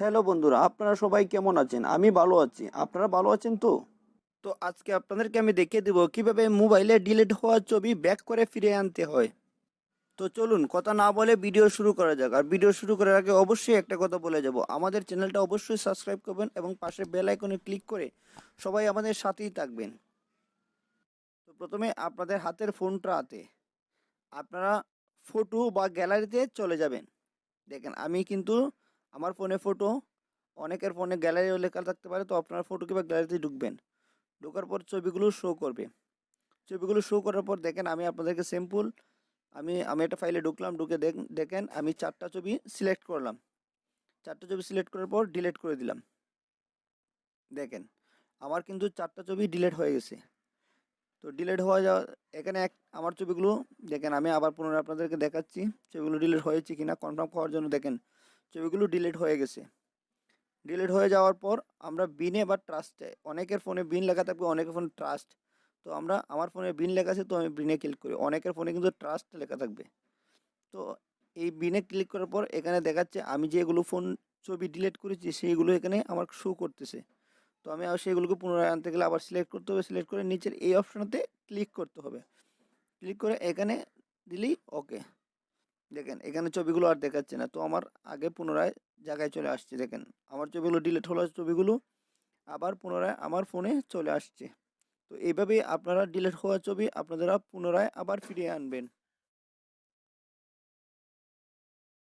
Hello বন্ধুরা, আপনারা সবাই কেমন আছেন? আমি ভালো আছি। আপনারা ভালো আছেন তো? তো আজকে আপনাদেরকে আমি দেখিয়ে দেব কিভাবে মোবাইলে ডিলিট হওয়া ছবি ব্যাক করে ফিরিয়ে আনতে হয়। তো চলুন কথা না বলে ভিডিও শুরু করা যাক। আর ভিডিও শুরু করার আগে অবশ্যই একটা কথা বলে যাব। আমাদের চ্যানেলটা অবশ্যই সাবস্ক্রাইব করবেন এবং পাশে বেল আইকনে ক্লিক করে সবাই আমাদের সাথেই থাকবেন। তো প্রথমে আপনাদের হাতের ফোনটাতে আপনারা ফটো বা গ্যালারিতে চলে যাবেন। দেখেন আমি কিন্তু আমার ফোনে ফটো, অনেকের ফোনে গ্যালারিও লেখা থাকতে পারে, তো আপনার ফটো কিংবা গ্যালারিতে ঢুকবেন। ঢোকার পর ছবিগুলো শো করবে। ছবিগুলো শো করার পর দেখেন আমি আপনাদেরকে সিম্পল আমি একটা ফাইলে ঢুকলাম, ঢুকে দেখেন আমি 4টা ছবি সিলেক্ট করলাম। 4টা ছবি সিলেক্ট করার পর ডিলিট করে দিলাম। দেখেন আমার কিন্তু 4টা ছবি ডিলিট হয়ে গেছে। তো ডিলিট হওয়া যাওয়া এখানে আমার ছবিগুলো দেখেন আমি আবার পুনরায় আপনাদেরকে দেখাচ্ছি ছবিগুলো ডিলিট হয়েছে কিনা কনফার্ম করার জন্য। দেখেন ছবিগুলো ডিলিট হয়ে গেছে। ডিলিট হয়ে যাওয়ার পর আমরা বিনে বা ট্রাস্টে, অনেকের ফোনে বিন লেখা থাকবে, অনেকের ফোনে ট্রাস্ট। তো আমার ফোনে বিন লেখা আছে, তো আমি বিনে ক্লিক করি। অনেকের ফোনে কিন্তু ট্রাস্ট লেখা থাকবে। তো এই বিনে ক্লিক করার পর এখানে দেখাচ্ছে আমি যেগুলো ফোন ছবি ডিলিট করেছি সেইগুলো এখানে আমার শো করতেছে। তো আমি সেগুলোকে পুনরায় আনতে গেলে আবার সিলেক্ট করতে হবে। সিলেক্ট করে নিচের এই অপশনতে ক্লিক করতে হবে। ক্লিক করে এখানে দিলেই ওকে। দেখেন এখানে ছবিগুলো আর দেখাচ্ছে না। তো আমার আগে পুনরায় জায়গায় চলে আসছে। দেখেন আমার ছবিগুলো ডিলিট হলো, ছবিগুলো আবার পুনরায় আমার ফোনে চলে আসছে। তো এইভাবেই আপনারা ডিলিট হওয়া ছবি আপনারা পুনরায় আবার ফিরিয়ে আনবেন।